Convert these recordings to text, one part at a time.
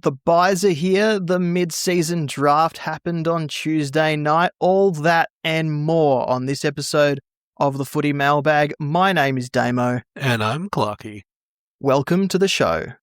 The buys are here. The mid-season draft happened on Tuesday night. All that and more on this episode of the Footy Mailbag. My name is Damo. And I'm Clarky. Welcome to the show.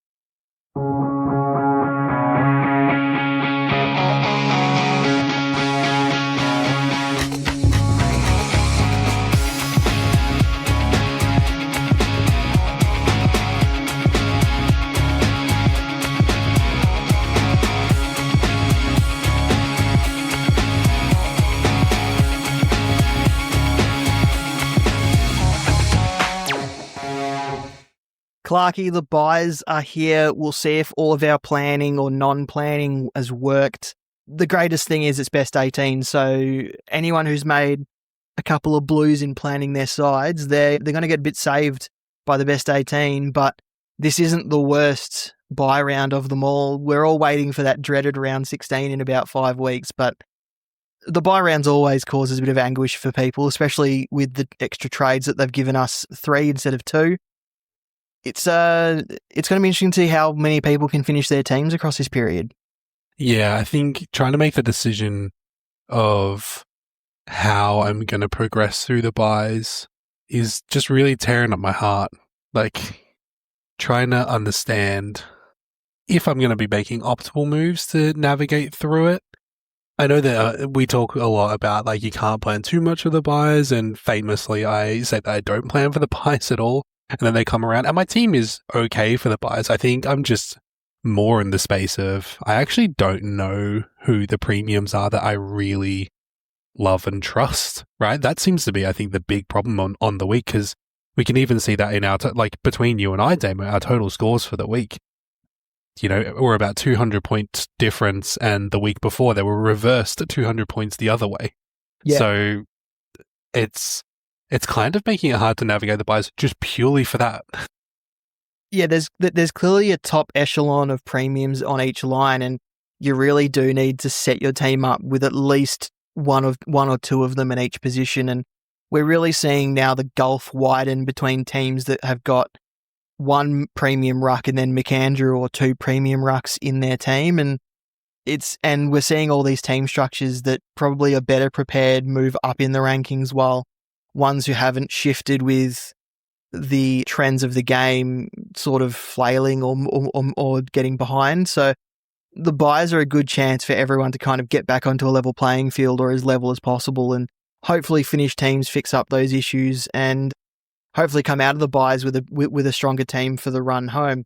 Clarky, the buys are here. We'll see if all of our planning or non-planning has worked. The greatest thing is it's best 18, so anyone who's made a couple of blues in planning their sides, they're going to get a bit saved by the best 18, but this isn't the worst buy round of them all. We're all waiting for that dreaded round 16 in about 5 weeks, but the buy rounds always causes a bit of anguish for people, especially with the extra trades that they've given us 3 instead of 2. It's going to be interesting to see how many people can finish their teams across this period. Yeah, I think trying to make the decision of how I'm going to progress through the buys is just really tearing up my heart. Like, trying to understand if I'm going to be making optimal moves to navigate through it. I know that we talk a lot about, like, you can't plan too much of the buys, and famously I say that I don't plan for the buys at all. And then they come around, and my team is okay for the buys. I think I'm just more in the space of, I actually don't know who the premiums are that I really love and trust, right? That seems to be, I think, the big problem on the week, because we can even see that in our, between you and I, Damo, our total scores for the week. You know, we're about 200 points difference, and the week before they were reversed at 200 points the other way. Yeah. So it's kind of making it hard to navigate the buys just purely for that. Yeah, there's clearly a top echelon of premiums on each line, and you really do need to set your team up with at least one or two of them in each position. And we're really seeing now the gulf widen between teams that have got 1 premium ruck and then McAndrew or 2 premium rucks in their team. And we're seeing all these team structures that probably are better prepared move up in the rankings, while ones who haven't shifted with the trends of the game sort of flailing or getting behind. So the buys are a good chance for everyone to kind of get back onto a level playing field, or as level as possible, and hopefully finish teams, fix up those issues, and hopefully come out of the buys with a stronger team for the run home.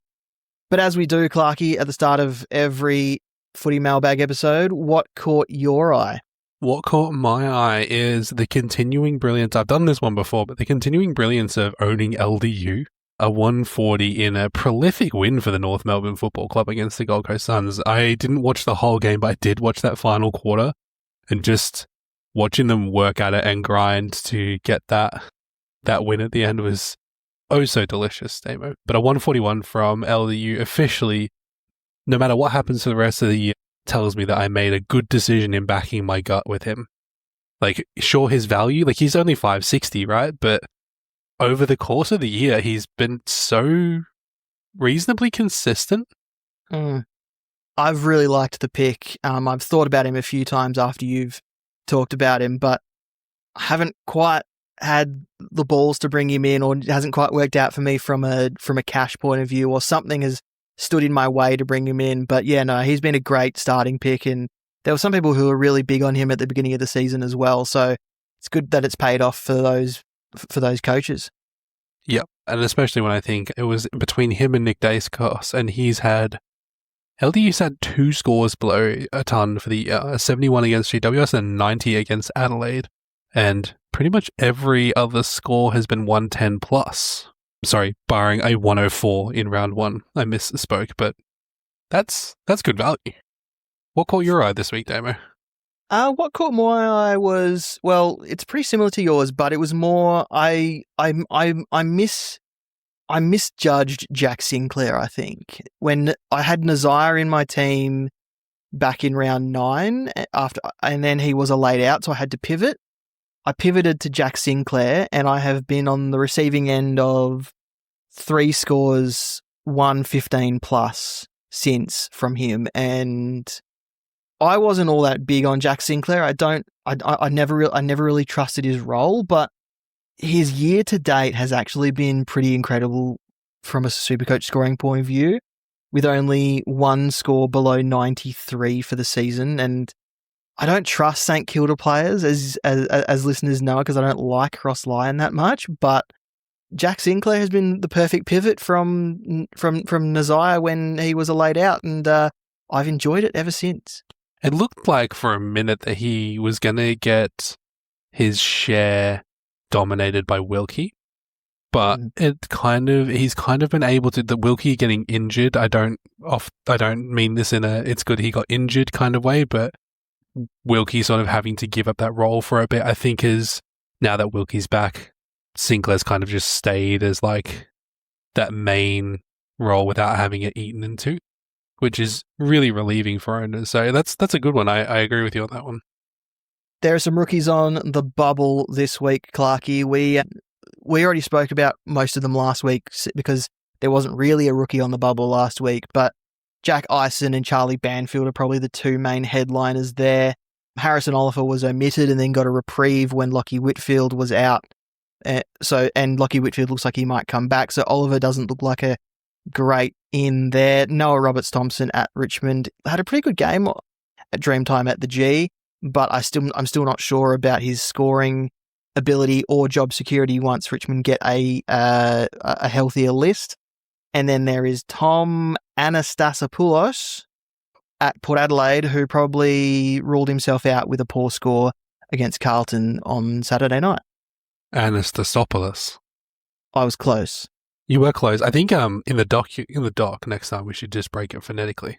But as we do, Clarky, at the start of every Footy Mailbag episode, what caught your eye? What caught my eye is the continuing brilliance. I've done this one before, but the continuing brilliance of owning LDU, a 140 in a prolific win for the North Melbourne Football Club against the Gold Coast Suns. I didn't watch the whole game, but I did watch that final quarter, and just watching them work at it and grind to get that win at the end was oh so delicious, Damo. But a 141 from LDU officially, no matter what happens for the rest of the year, tells me that I made a good decision in backing my gut with him. Like, sure, his value, like, he's only 560, right? But over the course of the year, he's been so reasonably consistent. I've really liked the pick. I've thought about him a few times after you've talked about him, but I haven't quite had the balls to bring him in, or it hasn't quite worked out for me from a cash point of view, or something has stood in my way to bring him in. But yeah, no, he's been a great starting pick, and there were some people who were really big on him at the beginning of the season as well. So it's good that it's paid off for those coaches. Yep, and especially when I think it was between him and Nick Daicos, and LDU's had 2 scores below a ton for the year, a 71 against GWS and 90 against Adelaide, and pretty much every other score has been 110 plus. Sorry, barring a 104 in round 1. I misspoke, but that's good value. What caught your eye this week, Damo? What caught my eye was, well, it's pretty similar to yours, but it was more I misjudged Jack Sinclair, I think. When I had Nazire in my team back in round 9 and then he was a laid out, so I had to pivot. I pivoted to Jack Sinclair, and I have been on the receiving end of 3 scores, 115 plus since from him, and I wasn't all that big on Jack Sinclair. I never really trusted his role, but his year to date has actually been pretty incredible from a Supercoach scoring point of view, with only one score below 93 for the season. And I don't trust St Kilda players, as listeners know, because I don't like Ross Lyon that much. But Jack Sinclair has been the perfect pivot from Nazaya when he was a laid out, and I've enjoyed it ever since. It looked like for a minute that he was going to get his share dominated by Wilkie, but he's kind of been able to. The Wilkie getting injured, I don't mean this in a it's good he got injured kind of way, but Wilkie sort of having to give up that role for a bit, I think, is now that Wilkie's back, Sinclair's kind of just stayed as like that main role without having it eaten into, which is really relieving for owners. So that's a good one. I agree with you on that one. There are some rookies on the bubble this week, Clarkie. We already spoke about most of them last week because there wasn't really a rookie on the bubble last week, but Jack Eisen and Charlie Banfield are probably the two main headliners there. Harrison Oliver was omitted and then got a reprieve when Lockie Whitfield was out. And Lockie Whitfield looks like he might come back, so Oliver doesn't look like a great in there. Noah Roberts-Thompson at Richmond had a pretty good game at Dreamtime at the G, but I'm still not sure about his scoring ability or job security once Richmond get a healthier list. And then there is Tom Anastasopoulos at Port Adelaide, who probably ruled himself out with a poor score against Carlton on Saturday night. Anastasopoulos. I was close. You were close. I think in the doc next time we should just break it phonetically.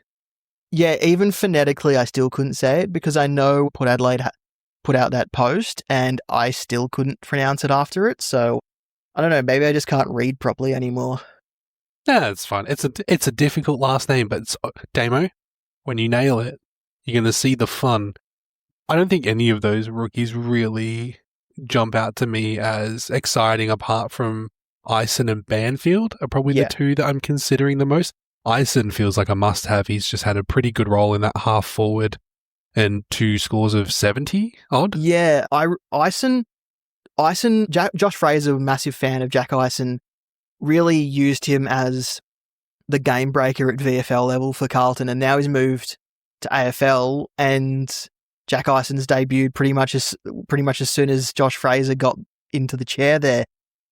Yeah, even phonetically I still couldn't say it because I know Port Adelaide put out that post and I still couldn't pronounce it after it. So I don't know, maybe I just can't read properly anymore. Yeah, it's fine. It's a difficult last name, but it's, Damo, when you nail it, you're going to see the fun. I don't think any of those rookies really jump out to me as exciting apart from Eisen and Banfield are probably the two that I'm considering the most. Eisen feels like a must-have. He's just had a pretty good role in that half forward and 2 scores of 70 odd. Yeah, Josh Fraser, massive fan of Jack Eisen, really used him as the game breaker at VFL level for Carlton, and now he's moved to AFL, and Jack Eisen's debuted pretty much as soon as Josh Fraser got into the chair there,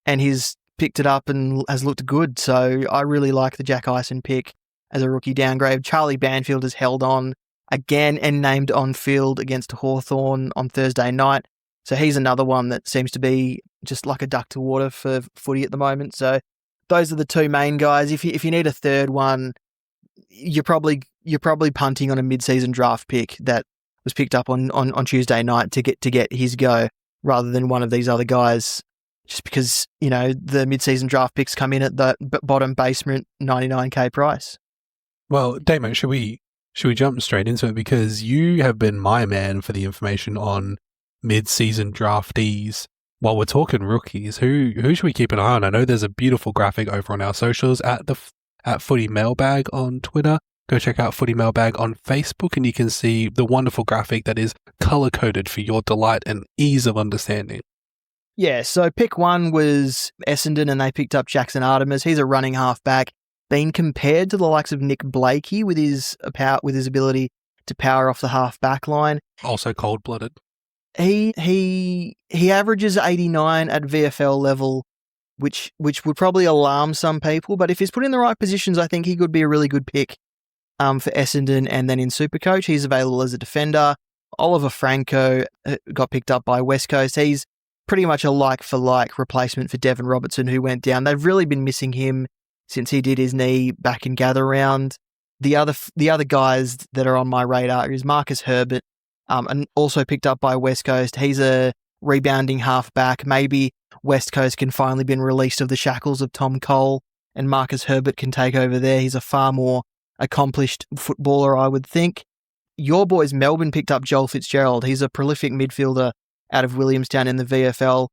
and he's picked it up and has looked good. So I really like the Jack Eisen pick as a rookie downgrade. Charlie Banfield has held on again and named on field against Hawthorn on Thursday night. So he's another one that seems to be just like a duck to water for footy at the moment. So those are the two main guys. If you need a third one, you're probably punting on a mid-season draft pick that was picked up on Tuesday night to get his go rather than one of these other guys. Just because, the mid-season draft picks come in at the bottom basement $99K price. Well, Damo, should we jump straight into it? Because you have been my man for the information on mid-season draftees. While we're talking rookies, who should we keep an eye on? I know there's a beautiful graphic over on our socials at Footy Mailbag on Twitter. Go check out Footy Mailbag on Facebook and you can see the wonderful graphic that is color-coded for your delight and ease of understanding. Yeah, so pick 1 was Essendon and they picked up Jackson Artemis. He's a running halfback, being compared to the likes of Nick Blakey with his ability to power off the half-back line. Also cold-blooded. He averages 89 at VFL level, which would probably alarm some people, but if he's put in the right positions, I think he could be a really good pick for Essendon. And then in Supercoach, he's available as a defender. Oliver Franco got picked up by West Coast. He's pretty much a like-for-like replacement for Devon Robertson, who went down. They've really been missing him since he did his knee back in gather round. The other guys that are on my radar is Marcus Herbert, and also picked up by West Coast. He's a rebounding halfback. Maybe West Coast can finally be released of the shackles of Tom Cole and Marcus Herbert can take over there. He's a far more accomplished footballer, I would think. Your boys Melbourne picked up Joel Fitzgerald. He's a prolific midfielder out of Williamstown in the VFL.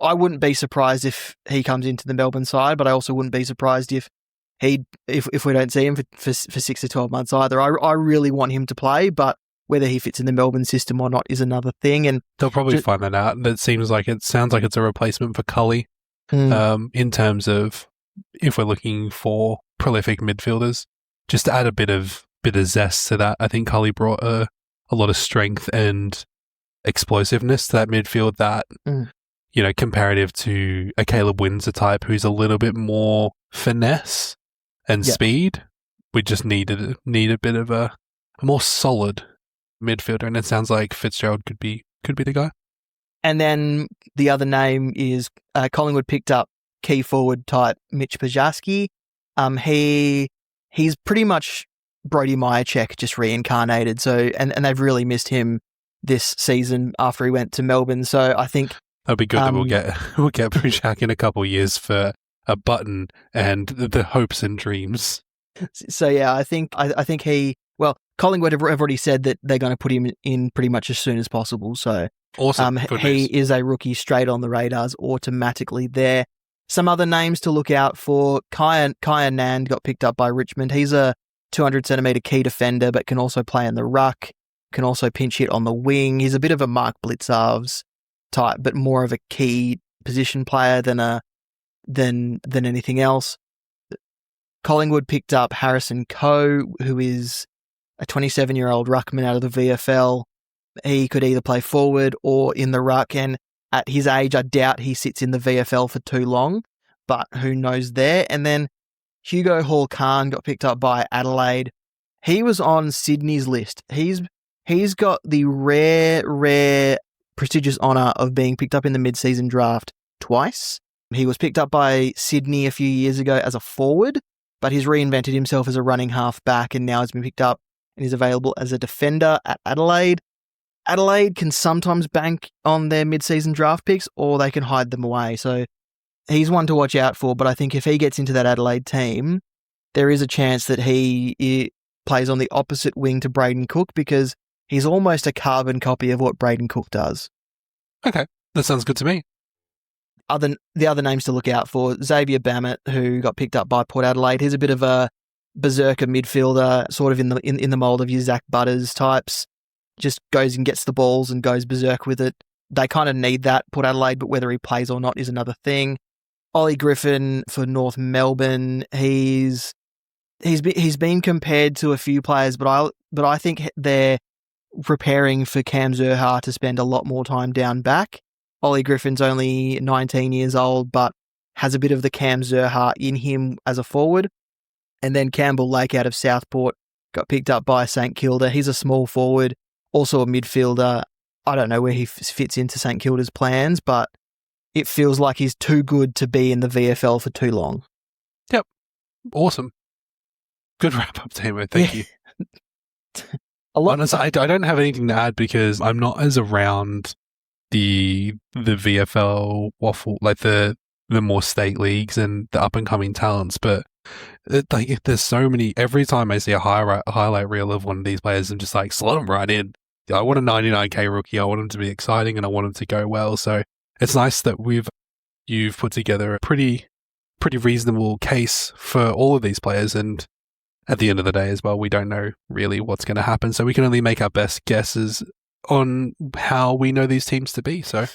I wouldn't be surprised if he comes into the Melbourne side, but I also wouldn't be surprised if if we don't see him for 6 to 12 months either. I really want him to play, but whether he fits in the Melbourne system or not is another thing. And they'll probably find that out. It sounds like it's a replacement for Cully. In terms of if we're looking for prolific midfielders, just to add a bit of zest to that. I think Cully brought a lot of strength and explosiveness to that midfield that, comparative to a Caleb Windsor type who's a little bit more finesse and speed, we just need a bit of a more solid midfielder, and it sounds like Fitzgerald could be the guy. And then the other name is Collingwood picked up key forward type Mitch Pajaski. He's pretty much Brody Myercheck just reincarnated. So and they've really missed him this season after he went to Melbourne. So I think that'd be good that we'll get Pajack in a couple of years for a button and the hopes and dreams. So yeah, I think Collingwood have already said that they're going to put him in pretty much as soon as possible. So awesome. He is a rookie straight on the radars automatically there. Some other names to look out for. Kaya Nand got picked up by Richmond. He's a 200-centimetre key defender, but can also play in the ruck, can also pinch hit on the wing. He's a bit of a Mark Blitzarves type, but more of a key position player than anything else. Collingwood picked up Harrison Coe, who is a 27-year-old ruckman out of the VFL. He could either play forward or in the ruck, and at his age, I doubt he sits in the VFL for too long, but who knows there. And then Hugo Hall-Khan got picked up by Adelaide. He was on Sydney's list. He's got the rare, prestigious honour of being picked up in the mid-season draft twice. He was picked up by Sydney a few years ago as a forward, but he's reinvented himself as a running half-back, and now has been picked up and is available as a defender at Adelaide. Adelaide can sometimes bank on their mid-season draft picks, or they can hide them away. So he's one to watch out for, but I think if he gets into that Adelaide team, there is a chance that he plays on the opposite wing to Braden Cook, because he's almost a carbon copy of what Braden Cook does. Okay, that sounds good to me. The other names to look out for, Xavier Bammett, who got picked up by Port Adelaide. He's a bit of a berserker midfielder, sort of in the mould of your Zach Butters types. Just goes and gets the balls and goes berserk with it. They kind of need that, Port Adelaide, but whether he plays or not is another thing. Ollie Griffin for North Melbourne. He's been compared to a few players, but I think they're preparing for Cam Zurhaar to spend a lot more time down back. Ollie Griffin's only 19 years old, but has a bit of the Cam Zurhaar in him as a forward. And then Campbell Lake out of Southport got picked up by St Kilda. He's a small forward, also a midfielder. I don't know where he fits into St Kilda's plans, but it feels like he's too good to be in the VFL for too long. Yep. Awesome. Good wrap-up, Tamo. Thank you. Honestly, I don't have anything to add because I'm not as around the VFL waffle, like the more state leagues and the up-and-coming talents, but there's so many. Every time I see a highlight reel of one of these players, I'm just like, slot them right in. I want a 99k rookie. I want him to be exciting and I want him to go well. So it's nice that you've put together a pretty reasonable case for all of these players. And at the end of the day as well, we don't know really what's going to happen. So we can only make our best guesses on how we know these teams to be. So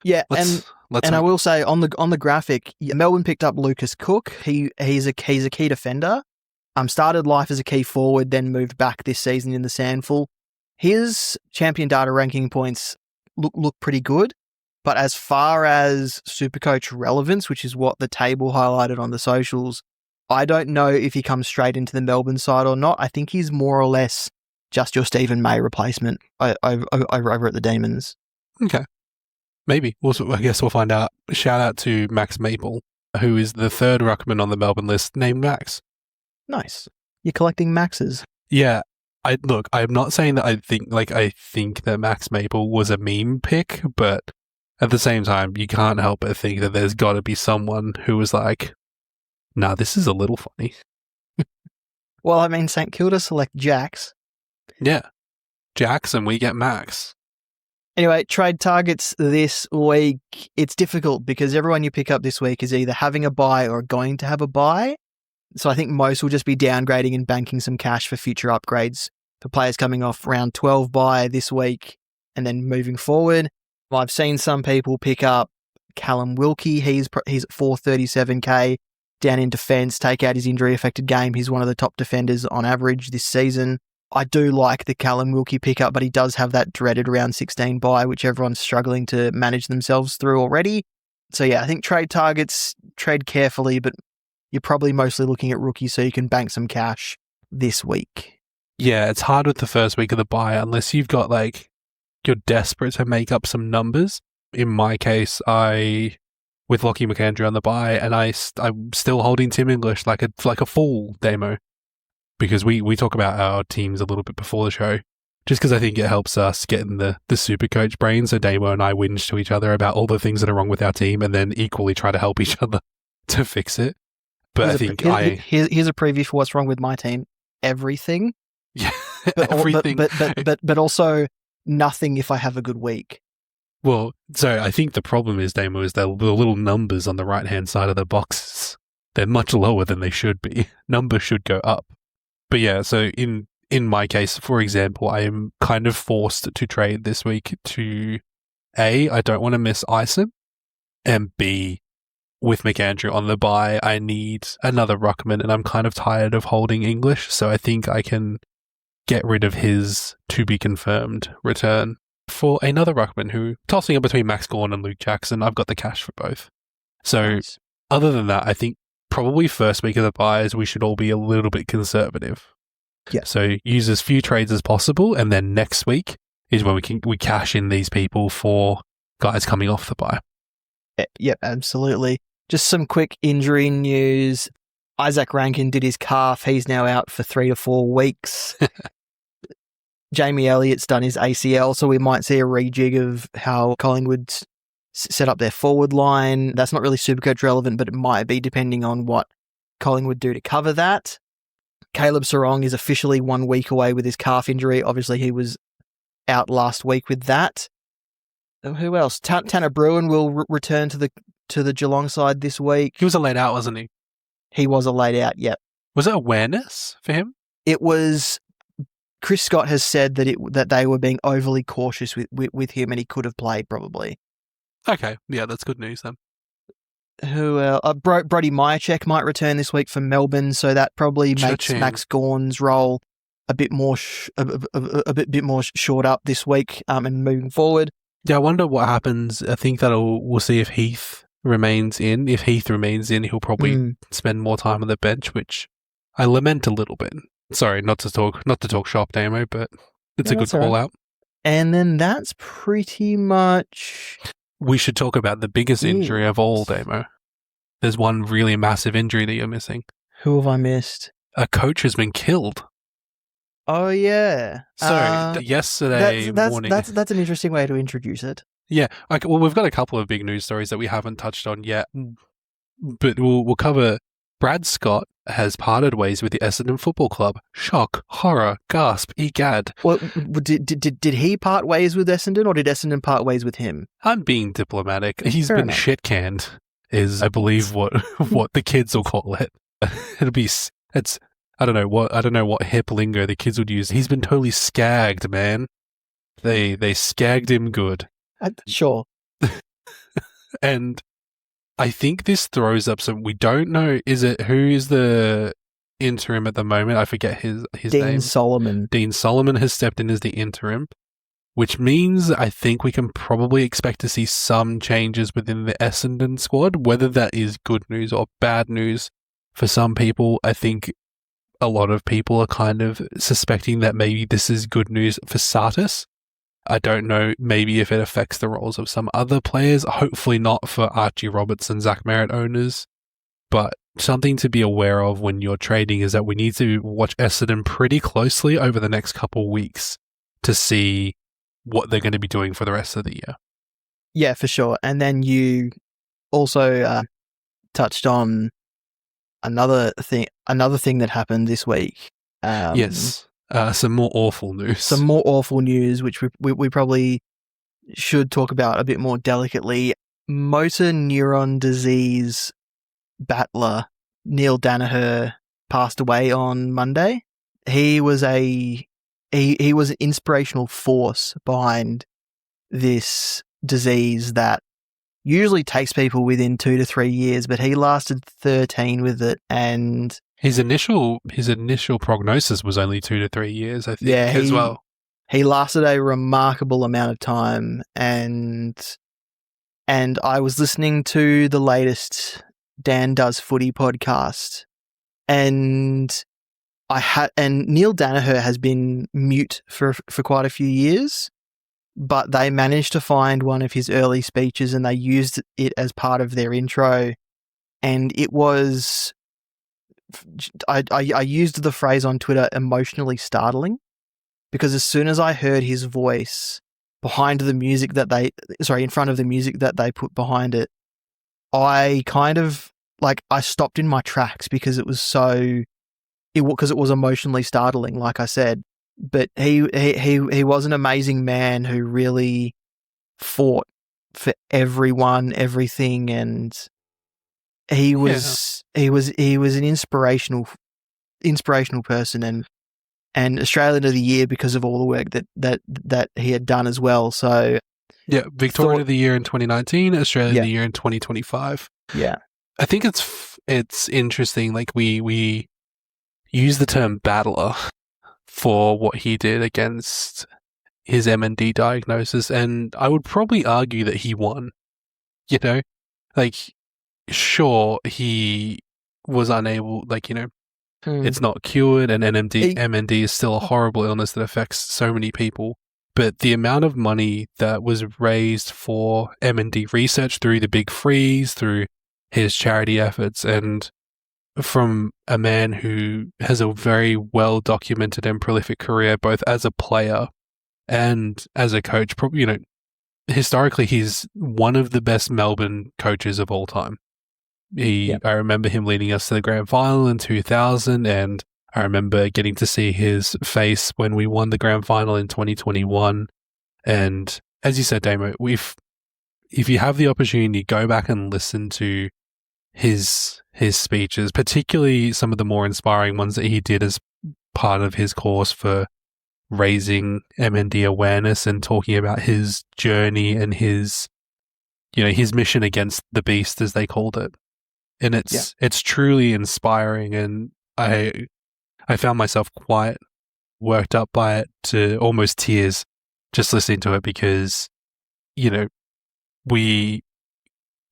yeah, I will say on the graphic, Melbourne picked up Lucas Cook. He's a key defender. Started life as a key forward, then moved back this season in the Sandful. His champion data ranking points look pretty good, but as far as Supercoach relevance, which is what the table highlighted on the socials, I don't know if he comes straight into the Melbourne side or not. I think he's more or less just your Stephen May replacement over at the Demons. Okay. Maybe. I guess we'll find out. Shout out to Max Maple, who is the third ruckman on the Melbourne list named Max. Nice. You're collecting Maxes. Yeah. I'm not saying that I think that Max Maple was a meme pick, but at the same time, you can't help but think that there's got to be someone who was like, nah, this is a little funny. Well, I mean, St Kilda select Jax. Yeah. Jax, and we get Max. Anyway, trade targets this week. It's difficult because everyone you pick up this week is either having a buy or going to have a buy. So I think most will just be downgrading and banking some cash for future upgrades for players coming off round 12 bye this week and then moving forward. I've seen some people pick up Callum Wilkie. He's at 437k down in defence, take out his injury-affected game. He's one of the top defenders on average this season. I do like the Callum Wilkie pickup, but he does have that dreaded round 16 bye, which everyone's struggling to manage themselves through already. So yeah, I think trade targets, trade carefully, but you're probably mostly looking at rookies so you can bank some cash this week. Yeah, it's hard with the first week of the bye unless you've got you're desperate to make up some numbers. In my case, with Lockie McAndrew on the bye, and I'm still holding Tim English like a fool, Damo, because we talk about our teams a little bit before the show, just because I think it helps us get in the super coach brain. So Damo and I whinge to each other about all the things that are wrong with our team, and then equally try to help each other to fix it. But here's a preview for what's wrong with my team: everything. Yeah, but everything. But also nothing if I have a good week. Well, so I think the problem is, Damo, is the little numbers on the right-hand side of the boxes. They're much lower than they should be. Numbers should go up. But yeah, so in my case, for example, I am kind of forced to trade this week to A, I don't want to miss Isom, and B, with McAndrew on the bye, I need another ruckman, and I'm kind of tired of holding English, so I think I can get rid of his to-be-confirmed return for another ruckman who, tossing up between Max Gawn and Luke Jackson, I've got the cash for both. So, nice. Other than that, I think probably first week of the buys, we should all be a little bit conservative. Yeah. So use as few trades as possible, and then next week is when we cash in these people for guys coming off the buy. Yep, absolutely. Just some quick injury news. Isaac Rankin did his calf. He's now out for 3 to 4 weeks. Jamie Elliott's done his ACL, so we might see a rejig of how Collingwood set up their forward line. That's not really Supercoach relevant, but it might be depending on what Collingwood do to cover that. Caleb Sarong is officially 1 week away with his calf injury. Obviously, he was out last week with that. Who else? Tanner Bruin will return to the Geelong side this week. He was a laid out, wasn't he? He was a laid out, yep. Was it awareness for him? It was. Chris Scott has said that they were being overly cautious with him, and he could have played probably. Okay, yeah, that's good news then. Who else? Brody Myercheck might return this week for Melbourne, so that probably makes Max Gawn's role a bit more shored up this week and moving forward. Yeah, I wonder what happens. I think we'll see if Heath remains in. If Heath remains in, he'll probably spend more time on the bench, which I lament a little bit. Sorry, not to talk shop, Damo, but it's a good call out. And then that's pretty much. We should talk about the biggest injury of all, Damo. There's one really massive injury that you're missing. Who have I missed? A coach has been killed. Oh yeah. So yesterday morning. That's an interesting way to introduce it. Yeah. Okay, well, we've got a couple of big news stories that we haven't touched on yet, but we'll cover. Brad Scott has parted ways with the Essendon Football Club. Shock, horror, gasp, egad. Well, did he part ways with Essendon, or did Essendon part ways with him? I'm being diplomatic. He's been shit canned, is I believe what the kids will call it. I don't know what hip lingo the kids would use. He's been totally skagged, man. They skagged him good. Sure. And I think this throws up some. We don't know. Who is the interim at the moment? I forget his name. Dean Solomon. Dean Solomon has stepped in as the interim, which means I think we can probably expect to see some changes within the Essendon squad. Whether that is good news or bad news for some people, I think a lot of people are kind of suspecting that maybe this is good news for Sartis. I don't know, maybe if it affects the roles of some other players. Hopefully not for Archie Roberts and Zach Merritt owners. But something to be aware of when you're trading is that we need to watch Essendon pretty closely over the next couple of weeks to see what they're going to be doing for the rest of the year. Yeah, for sure. And then you also touched on another thing that happened this week. Yes. Some more awful news. Which we probably should talk about a bit more delicately. Motor neuron disease battler Neale Danaher passed away on Monday. He was he was an inspirational force behind this disease that usually takes people within 2 to 3 years, but he lasted 13 with it. And his initial prognosis was only 2 to 3 years, I think, as well. He lasted a remarkable amount of time, and I was listening to the latest Dan Does Footy podcast, and Neale Danaher has been mute for quite a few years, but they managed to find one of his early speeches and they used it as part of their intro, and it was I used the phrase on Twitter, emotionally startling, because as soon as I heard his voice behind the music that in front of the music that they put behind it, I kind of I stopped in my tracks because it was emotionally startling, like I said. But he was an amazing man who really fought for everyone, everything, and he was an inspirational person and Australian of the Year because of all the work that he had done as well. So yeah, Victorian of the Year in 2019, Australian of the Year in 2025. Yeah, I think it's interesting. Like we use the term battler for what he did against his MND diagnosis, and I would probably argue that he won. You know, like sure he was unable. It's not cured, and MND is still a horrible illness that affects so many people. But the amount of money that was raised for MND research through the Big Freeze, through his charity efforts, and from a man who has a very well-documented and prolific career, both as a player and as a coach. Probably, historically, he's one of the best Melbourne coaches of all time. I remember him leading us to the grand final in 2000, and I remember getting to see his face when we won the grand final in 2021. And as you said, Damo, if you have the opportunity, go back and listen to his speeches, particularly some of the more inspiring ones that he did as part of his course for raising MND awareness and talking about his journey and his mission against the beast, as they called it. And it's truly inspiring, and I found myself quite worked up by it to almost tears just listening to it, because we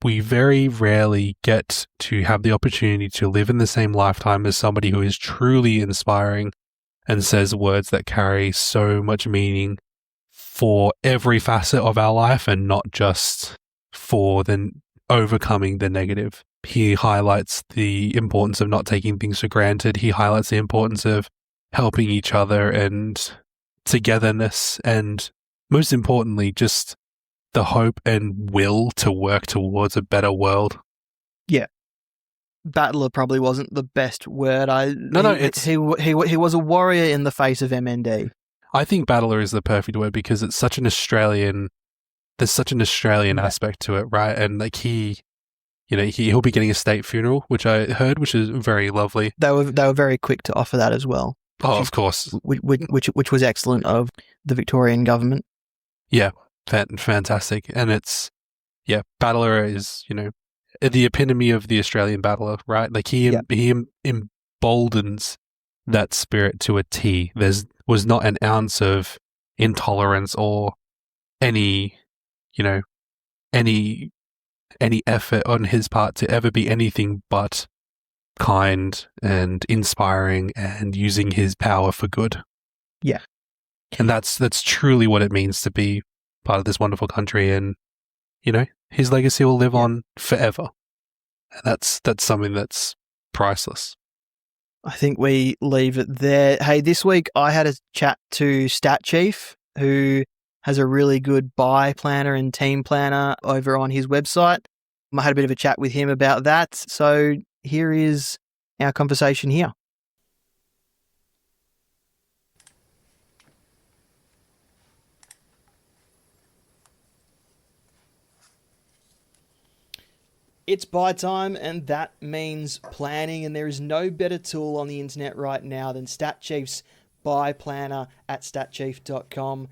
very rarely get to have the opportunity to live in the same lifetime as somebody who is truly inspiring and says words that carry so much meaning for every facet of our life and not just for overcoming the negative. He highlights the importance of not taking things for granted. He highlights the importance of helping each other and togetherness, and most importantly, just the hope and will to work towards a better world. Yeah. Battler probably wasn't the best word. He was a warrior in the face of MND. I think battler is the perfect word because it's such an Australian. There's such an Australian aspect to it, right? And he'll be getting a state funeral, which I heard, which is very lovely. They were very quick to offer that as well. Oh, of course, which was excellent of the Victorian government. Yeah, fantastic, and battler is the epitome of the Australian battler, right? Like he emboldens that spirit to a T. Was not an ounce of intolerance or any effort on his part to ever be anything but kind and inspiring and using his power for good. Yeah. And that's truly what it means to be part of this wonderful country, and his legacy will live on forever. And that's something that's priceless. I think we leave it there. Hey, this week I had a chat to StatChief, who has a really good buy planner and team planner over on his website. I had a bit of a chat with him about that. So here is our conversation here. It's buy time, and that means planning. And there is no better tool on the internet right now than StatChief's Buy Planner at statchief.com.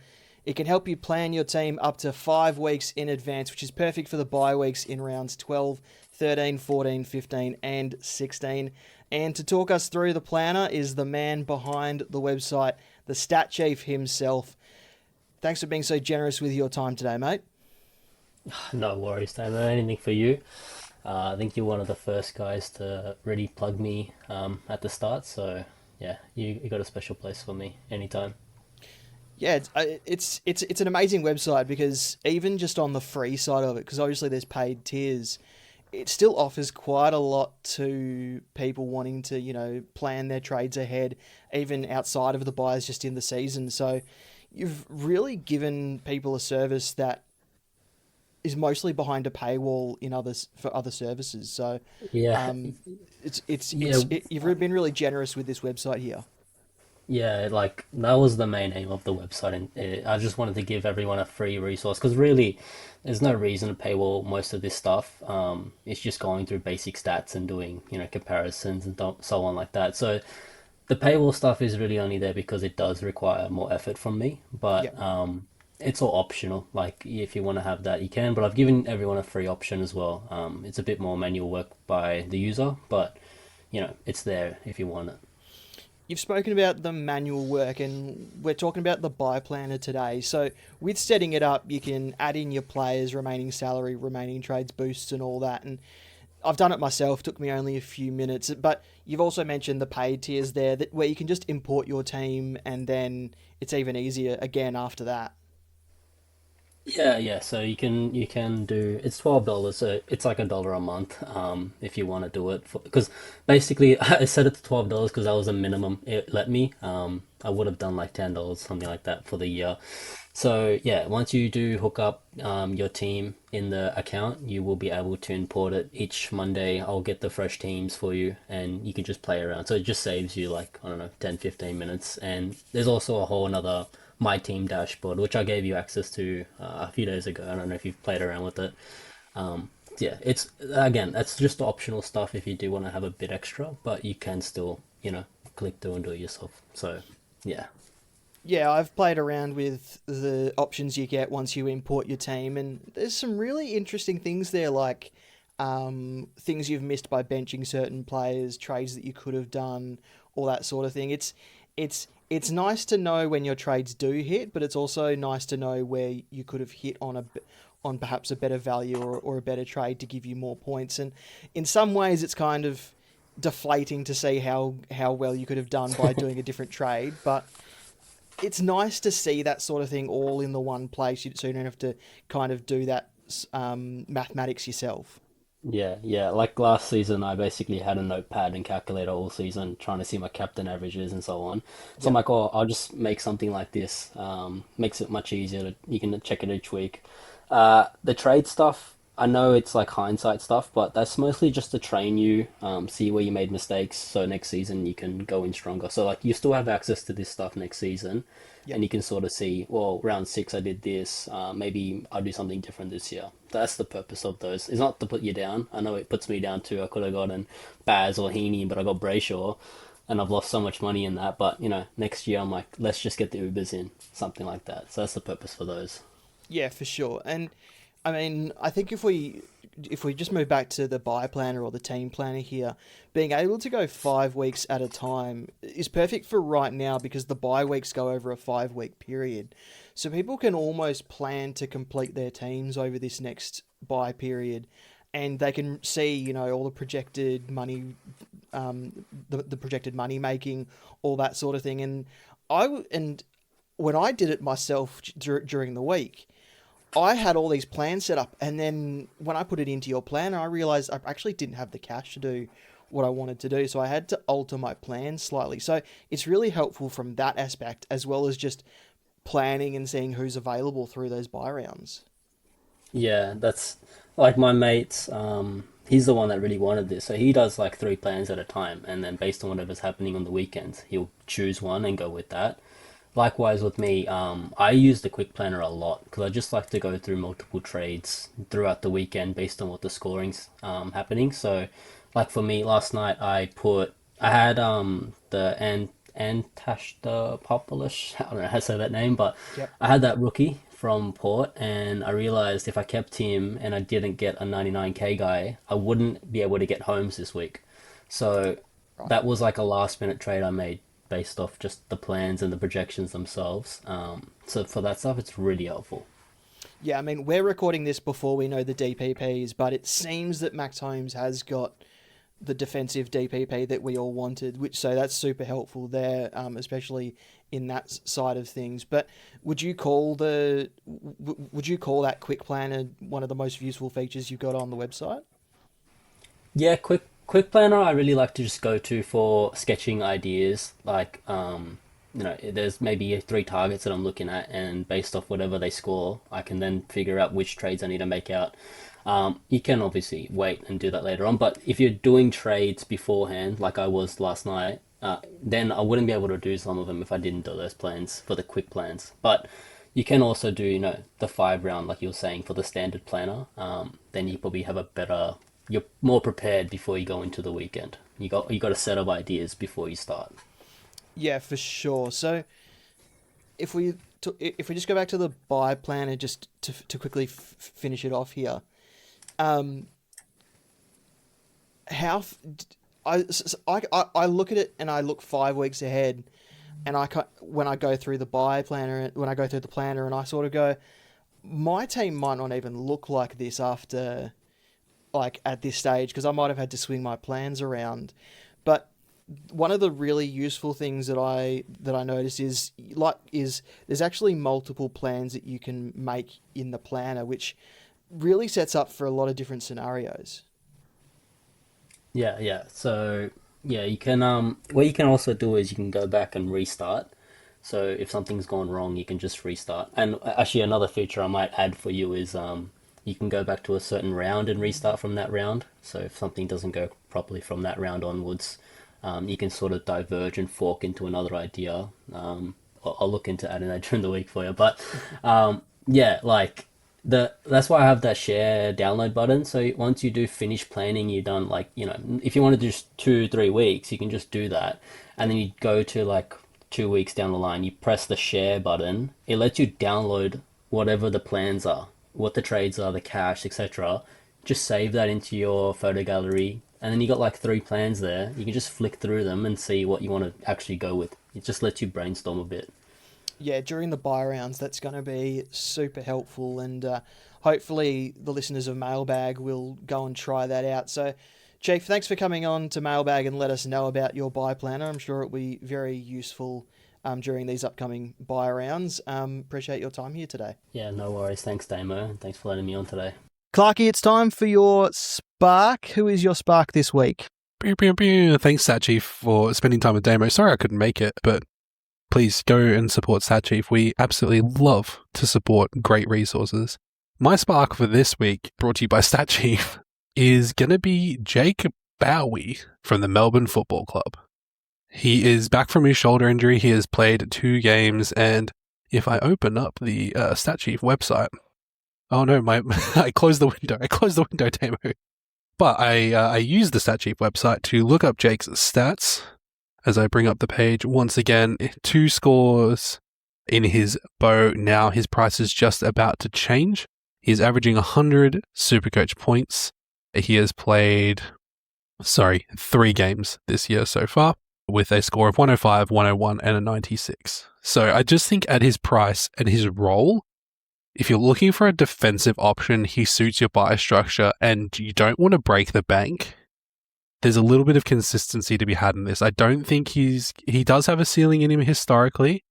It can help you plan your team up to 5 weeks in advance, which is perfect for the bye weeks in rounds 12, 13, 14, 15, and 16. And to talk us through the planner is the man behind the website, the Stat Chief himself. Thanks for being so generous with your time today, mate. No worries, Taylor. Anything for you. I think you're one of the first guys to really plug me at the start. So yeah, you got a special place for me anytime. Yeah, it's an amazing website because even just on the free side of it, because obviously there's paid tiers, it still offers quite a lot to people wanting to plan their trades ahead, even outside of the buys just in the season. So you've really given people a service that is mostly behind a paywall in others for other services. So Yeah, um, yeah, you've been really generous with this website here. yeah. Like that was the main aim of the website, and I just wanted to give everyone a free resource because really, there's no reason to paywall most of this stuff. It's just going through basic stats and doing comparisons and so on like that. So the paywall stuff is really only there because it does require more effort from me, Yeah. but it's all optional. Like if you want to have that, you can. But I've given everyone a free option as well. It's a bit more manual work by the user, but it's there if you want it. You've spoken about the manual work, and we're talking about the buy planner today. So, with setting it up, you can add in your players' remaining salary, remaining trades boosts, and all that. And I've done it myself; took me only a few minutes. But you've also mentioned the paid tiers there, that where you can just import your team, and then it's even easier again after that. Yeah, yeah. So you can do it's $12, so it's like $1 a month. If you want to do it for because basically I set it to $12 because that was a minimum it let me. I would have done like $10, something like that for the year. So yeah, once you do hook up your team in the account, you will be able to import it each Monday. I'll get the fresh teams for you, and you can just play around. So it just saves you like I don't know 10, 15 minutes. And there's also a whole another my team dashboard, which I gave you access to a few days ago. I don't know if you've played around with it. Yeah, it's again, that's just optional stuff if you do want to have a bit extra, but you can still, click through and do it yourself. So, yeah. Yeah, I've played around with the options you get once you import your team, and there's some really interesting things there, like things you've missed by benching certain players, trades that you could have done, all that sort of thing. It's nice to know when your trades do hit, but it's also nice to know where you could have hit on perhaps a better value or a better trade to give you more points. And in some ways, it's kind of deflating to see how well you could have done by doing a different trade, but it's nice to see that sort of thing all in the one place, so you don't have to kind of do that mathematics yourself. Yeah, yeah. Like last season, I basically had a notepad and calculator all season, trying to see my captain averages and so on. So I'm Yep. like, oh, I'll just make something like this. Makes it much easier to you can check it each week. The trade stuff, I know it's like hindsight stuff, but that's mostly just to train you, see where you made mistakes, so next season you can go in stronger. So like you still have access to this stuff next season, Yep. and you can sort of see, well, round six I did this, maybe I'll do something different this year. That's the purpose of those. It's not to put you down. I know it puts me down too. I could have gotten Baz or Heaney, but I got Brayshaw, and I've lost so much money in that. But next year I'm like, let's just get the Ubers in, something like that. So that's the purpose for those. Yeah, for sure. And I mean, I think if we just move back to the buy planner or the team planner here, being able to go 5 weeks at a time is perfect for right now because the buy weeks go over a 5 week period. So people can almost plan to complete their teams over this next buy period, and they can see, all the projected money, the projected money making, all that sort of thing. And when I did it myself during the week, I had all these plans set up, and then when I put it into your planner, I realized I actually didn't have the cash to do what I wanted to do, so I had to alter my plans slightly. So it's really helpful from that aspect, as well as just planning and seeing who's available through those buy rounds. Yeah, that's like my mate's. He's the one that really wanted this, so he does like three plans at a time, and then based on whatever's happening on the weekends, he'll choose one and go with that. Likewise with me, I use the quick planner a lot because I just like to go through multiple trades throughout the weekend based on what the scoring's happening. So, like for me last night, I had the Antashta Populish, I don't know how to say that name, but Yep. I had that rookie from Port, and I realized if I kept him and I didn't get a 99k guy, I wouldn't be able to get homes this week. So Right. that was like a last minute trade I made based off just the plans and the projections themselves. So for that stuff, it's really helpful. Yeah, I mean, we're recording this before we know the DPPs, but it seems that Max Holmes has got the defensive DPP that we all wanted, which so that's super helpful there, especially in that side of things. But would you call that quick planner one of the most useful features you've got on the website? Yeah, quick planner I really like to just go to for sketching ideas. Like there's maybe three targets that I'm looking at, and based off whatever they score, I can then figure out which trades I need to make out. You can obviously wait and do that later on, but if you're doing trades beforehand, like I was last night, then I wouldn't be able to do some of them if I didn't do those plans for the quick plans. But you can also do, the 5 round, like you were saying, for the standard planner. Then you probably have a better, you're more prepared before you go into the weekend. You got a set of ideas before you start. Yeah, for sure. So if we just go back to the buy planner, just to quickly finish it off here, um, how f- d- I look at it and I look 5 weeks ahead, and when I go through the buy planner, when I go through the planner, and I sort of go, my team might not even look like this after like at this stage because I might have had to swing my plans around. But one of the really useful things that I notice is there's actually multiple plans that you can make in the planner, which really sets up for a lot of different scenarios. Yeah, yeah. So yeah, you can what you can also do is you can go back and restart. So if something's gone wrong, you can just restart. And actually, another feature I might add for you is you can go back to a certain round and restart from that round. So if something doesn't go properly from that round onwards, you can sort of diverge and fork into another idea. I'll look into adding that during the week for you. But yeah, like that's why I have that share download button. So once you do finish planning, you're done. Like if you want to do just 2 3 weeks, you can just do that, and then you go to like 2 weeks down the line. You press the share button. It lets you download whatever the plans are, what the trades are, the cash, etc. Just save that into your photo gallery, and then you got like 3 plans there. You can just flick through them and see what you want to actually go with. It just lets you brainstorm a bit. Yeah, during the buy rounds, that's going to be super helpful, and hopefully the listeners of Mailbag will go and try that out. So, Chief, thanks for coming on to Mailbag and let us know about your buy planner. I'm sure it'll be very useful during these upcoming buy rounds. Appreciate your time here today. Yeah, no worries. Thanks, Damo, and thanks for letting me on today. Clarky, it's time for your Spark. Who is your Spark this week? Pew, pew, pew. Thanks, StatChief, for spending time with Damo. Sorry I couldn't make it, but please go and support StatChief. We absolutely love to support great resources. My spark for this week, brought to you by StatChief, is going to be Jake Bowie from the Melbourne Football Club. He is back from his shoulder injury. He has played 2 games, and if I open up the StatChief website, oh no, I closed the window. Damo. But I used the StatChief website to look up Jake's stats. As I bring up the page, once again, 2 scores in his bow. Now his price is just about to change. He's averaging 100 Supercoach points. He has played, 3 games this year so far, with a score of 105, 101, and a 96. So I just think at his price and his role, if you're looking for a defensive option, he suits your buy structure and you don't want to break the bank. There's a little bit of consistency to be had in this. I don't think he does have a ceiling in him historically,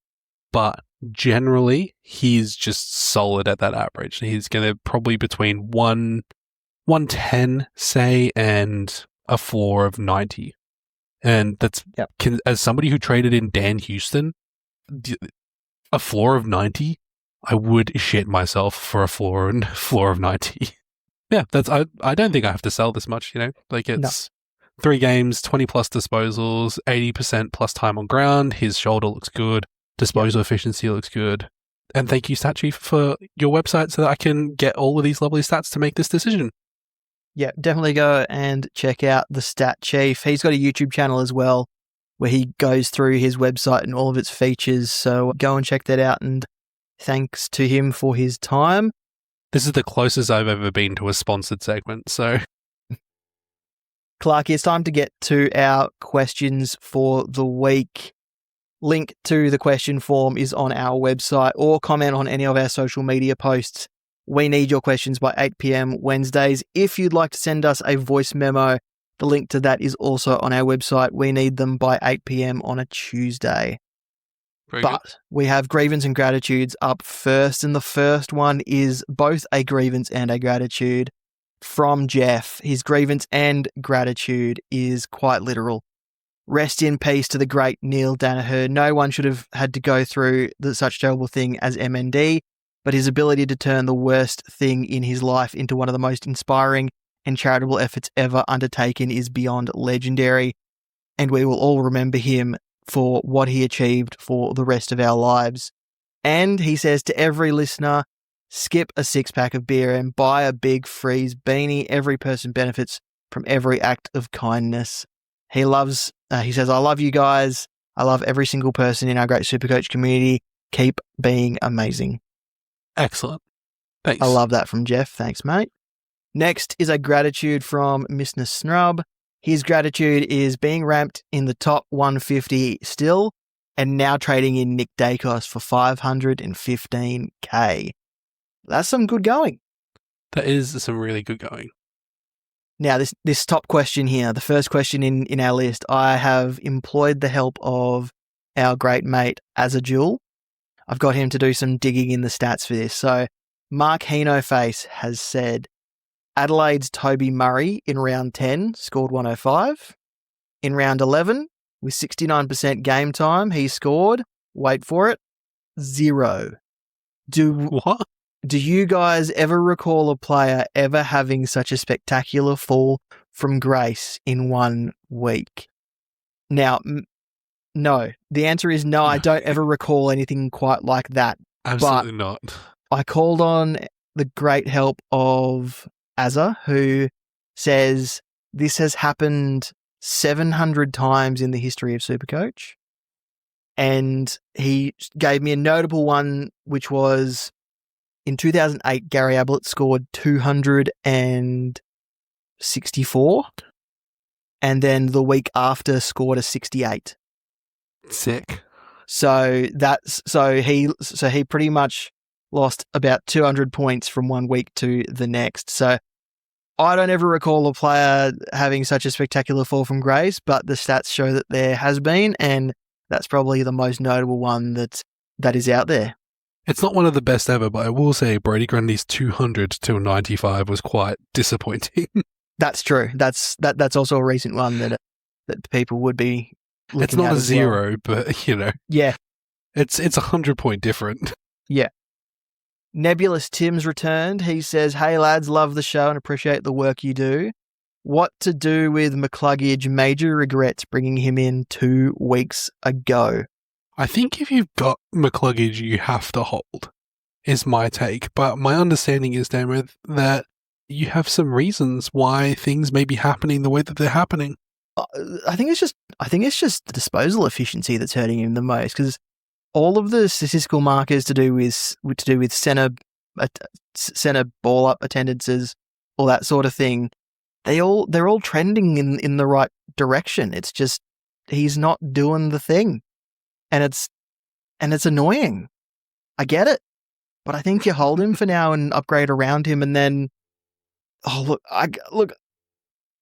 but generally he's just solid at that average. He's going to probably between 110, say, and a floor of 90. And that's, Yep. As somebody who traded in Dan Houston, a floor of 90, I would shit myself for a floor of 90. Yeah, I don't think I have to sell this much, like it's 3 games, 20 plus disposals, 80% plus time on ground. His shoulder looks good. Disposal efficiency looks good. And thank you, StatChief, for your website so that I can get all of these lovely stats to make this decision. Yeah, definitely go and check out the StatChief. He's got a YouTube channel as well where he goes through his website and all of its features. So go and check that out. And thanks to him for his time. This is the closest I've ever been to a sponsored segment, so... Clarky, it's time to get to our questions for the week. Link to the question form is on our website, or comment on any of our social media posts. We need your questions by 8 p.m. Wednesdays. If you'd like to send us a voice memo, the link to that is also on our website. We need them by 8 p.m. on a Tuesday. But we have grievance and gratitudes up first, and the first one is both a grievance and a gratitude from Jeff. His grievance and gratitude is quite literal. Rest in peace to the great Neale Danaher. No one should have had to go through such terrible thing as MND, but his ability to turn the worst thing in his life into one of the most inspiring and charitable efforts ever undertaken is beyond legendary, and we will all remember him for what he achieved for the rest of our lives. And he says to every listener, skip a 6-pack of beer and buy a big Freeze beanie. Every person benefits from every act of kindness. He says, I love you guys. I love every single person in our great Supercoach community. Keep being amazing. Excellent. Thanks. I love that from Jeff. Thanks, mate. Next is a gratitude from Mr. Snrub. His gratitude is being ramped in the top 150 still, and now trading in Nick Dacos for $515K. That's some good going. That is some really good going. Now, this top question here, the first question in our list, I have employed the help of our great mate, Azajul. I've got him to do some digging in the stats for this. So, Mark Henoface has said, Adelaide's Toby Murray in round 10 scored 105. In round 11, with 69% game time, he scored, wait for it, 0. What? Do you guys ever recall a player ever having such a spectacular fall from grace in 1 week? Now, no. The answer is no, I don't ever recall anything quite like that. Absolutely not. I called on the great help of Azza, who says this has happened 700 times in the history of Supercoach. And he gave me a notable one, which was in 2008, Gary Ablett scored 264. And then the week after scored a 68. Sick. So he pretty much lost about 200 points from 1 week to the next. So I don't ever recall a player having such a spectacular fall from grace, but the stats show that there has been, and that's probably the most notable one that is out there. It's not one of the best ever, but I will say Brody Grundy's 200 to 95 was quite disappointing. That's true. That's also a recent one that people would be looking at. It's not a as 0, well. but Yeah. It's 100 point different. Yeah. Nebulous Tim's returned. He says, hey lads, love the show and appreciate the work you do. What to do with McCluggage? Major regrets bringing him in 2 weeks ago. I think if you've got McCluggage, you have to hold, is my take. But my understanding is, Damo, that you have some reasons why things may be happening the way that they're happening. I think it's just the disposal efficiency that's hurting him the most, because all of the statistical markers to do with center ball up attendances, all that sort of thing, they're all trending in the right direction. It's just he's not doing the thing, and it's annoying. I get it, but I think you hold him for now and upgrade around him, and then look.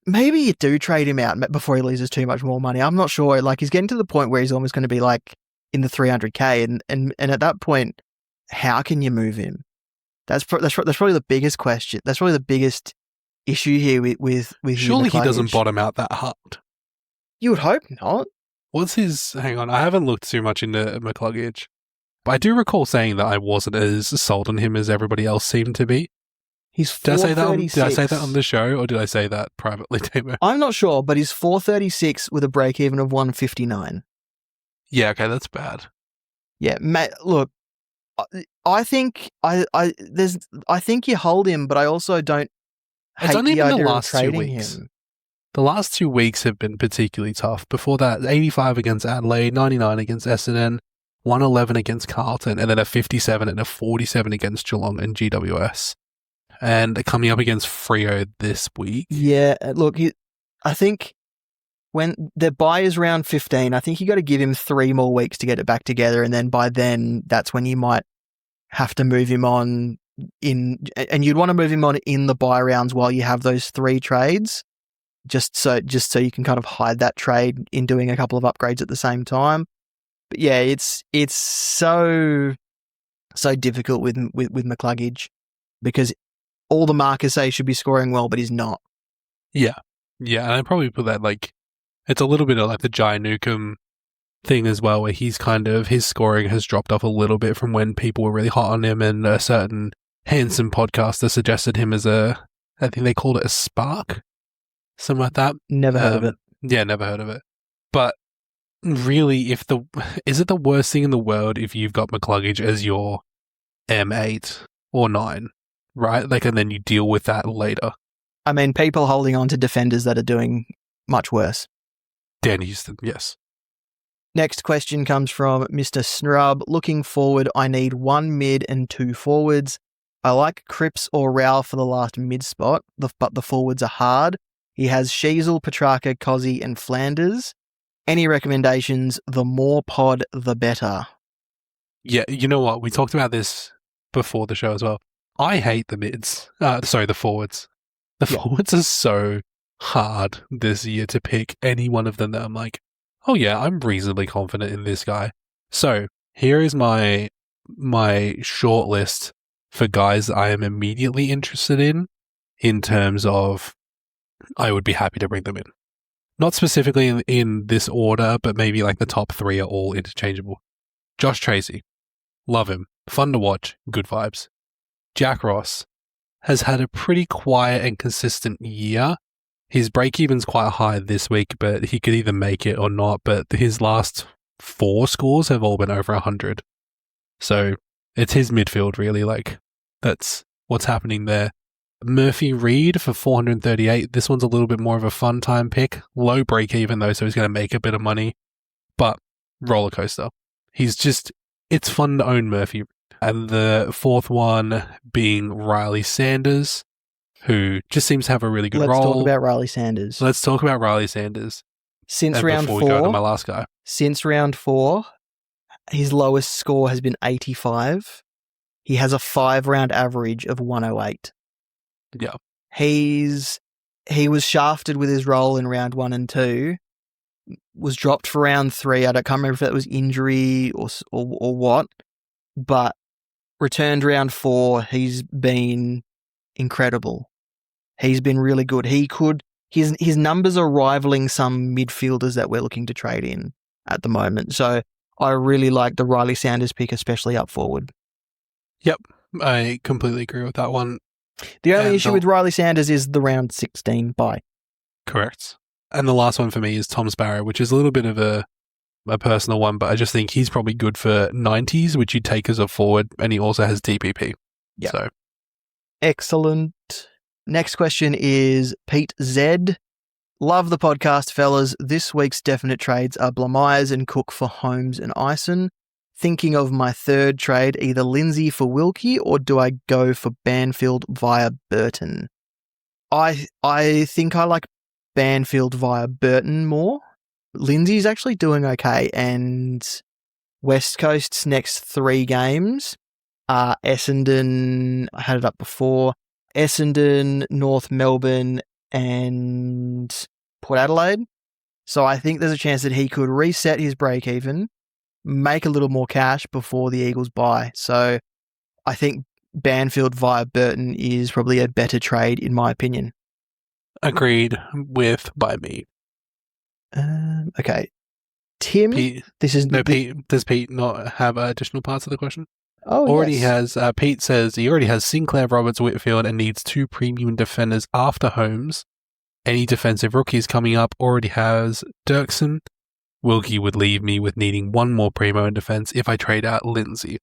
Maybe you do trade him out before he loses too much more money. I'm not sure. Like, he's getting to the point where he's almost going to be like in the 300K, and at that point, how can you move him? That's probably the biggest question. That's probably the biggest issue here with Surely he doesn't bottom out that hard. You would hope not. What's his... Hang on, I haven't looked too much into McCluggage, but I do recall saying that I wasn't as sold on him as everybody else seemed to be. He's 436. Did I say that on the show, or did I say that privately, Timo? I'm not sure, but he's 436 with a break even of 159. Yeah, okay, that's bad. Yeah, mate. Look, I think I think you hold him, but I also don't It's hate only the been the idea of last 2 trading weeks. him. The last 2 weeks have been particularly tough. Before that, 85 against Adelaide, 99 against Essendon, 111 against Carlton, and then a 57 and a 47 against Geelong and GWS. And coming up against Freo this week. Yeah, look, I think when the bye is round 15, I think you got to give him 3 more weeks to get it back together, and then by then, that's when you might have to move him on and you'd want to move him on in the bye rounds while you have those 3 trades, just so you can kind of hide that trade in doing a couple of upgrades at the same time. But yeah, it's so difficult with McCluggage because all the markers say he should be scoring well, but he's not. Yeah. Yeah, and I'd probably put that it's a little bit of like the Jai Newcomb thing as well, where his scoring has dropped off a little bit from when people were really hot on him, and a certain handsome podcaster suggested him as I think they called it a spark, something like that. Never heard of it. Yeah, never heard of it. But really, is it the worst thing in the world if you've got McCluggage as your M8 or 9, right? And then you deal with that later. I mean, people holding on to defenders that are doing much worse. Dan Houston, yes. Next question comes from Mr. Snrub. Looking forward, I need 1 mid and 2 forwards. I like Cripps or Rao for the last mid spot, but the forwards are hard. He has Sheasel, Petrarca, Cozzy and Flanders. Any recommendations? The more pod, the better. Yeah, you know what? We talked about this before the show as well. I hate the mids. The forwards. The forwards are so hard this year to pick any one of them that I'm like, oh yeah, I'm reasonably confident in this guy. So here is my short list for guys I am immediately interested in terms of I would be happy to bring them in. Not specifically in this order, but maybe like the top 3 are all interchangeable. Josh Tracy. Love him. Fun to watch. Good vibes. Jack Ross has had a pretty quiet and consistent year. His break-even's quite high this week, but he could either make it or not. But his last 4 scores have all been over 100. So it's his midfield, really. That's what's happening there. Murphy Reed for 438. This one's a little bit more of a fun time pick. Low break-even, though, so he's going to make a bit of money. But roller coaster. It's fun to own Murphy. And the 4th one being Riley Sanders, who just seems to have a really good role. Let's talk about Riley Sanders. Since round 4, before we go to my last guy. Since round 4, his lowest score has been 85. He has a 5-round average of 108. Yeah. He was shafted with his role in round 1 and 2, was dropped for round 3. I can't remember if that was injury or what, but returned round 4. He's been incredible. He's been really good. His numbers are rivaling some midfielders that we're looking to trade in at the moment. So I really like the Riley Sanders pick, especially up forward. Yep, I completely agree with that one. The only issue with Riley Sanders is the round 16 bye. Correct. And the last one for me is Tom Sparrow, which is a little bit of a personal one, but I just think he's probably good for 90s, which you'd take as a forward, and he also has DPP. Yeah. So. Excellent. Next question is Pete Z. Love the podcast, fellas. This week's definite trades are Blamires and Cook for Holmes and Ison. Thinking of my 3rd trade, either Lindsay for Wilkie or do I go for Banfield via Burton? I think I like Banfield via Burton more. Lindsay's actually doing okay, and West Coast's next 3 games are Essendon, I had it up before, Essendon, North Melbourne, and Port Adelaide. So I think there's a chance that he could reset his break-even, make a little more cash before the Eagles buy. So I think Banfield via Burton is probably a better trade, in my opinion. Agreed with by me. Okay. Tim, Pete, does Pete not have additional parts of the question? Oh, yes. Pete says he already has Sinclair, Roberts, Whitfield, and needs 2 premium defenders after Holmes. Any defensive rookies coming up? Already has Dirksen. Wilkie would leave me with needing one more primo in defense if I trade out Lindsay.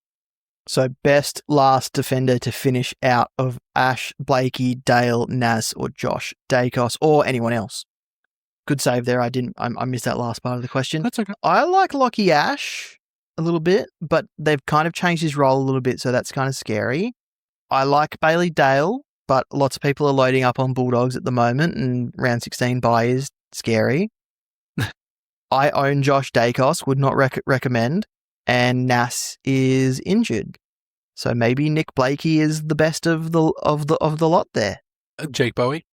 So best last defender to finish out of Ash, Blakey, Dale, Naz, or Josh Dacos, or anyone else. Good save there. I missed that last part of the question. That's okay. I like Lockie Ash a little bit, but they've kind of changed his role a little bit, so that's kind of scary. I like Bailey Dale, but lots of people are loading up on Bulldogs at the moment, and round 16 buy is scary. I own Josh Dacos, would not recommend, and Nas is injured, so maybe Nick Blakey is the best of the lot there, Jake Bowie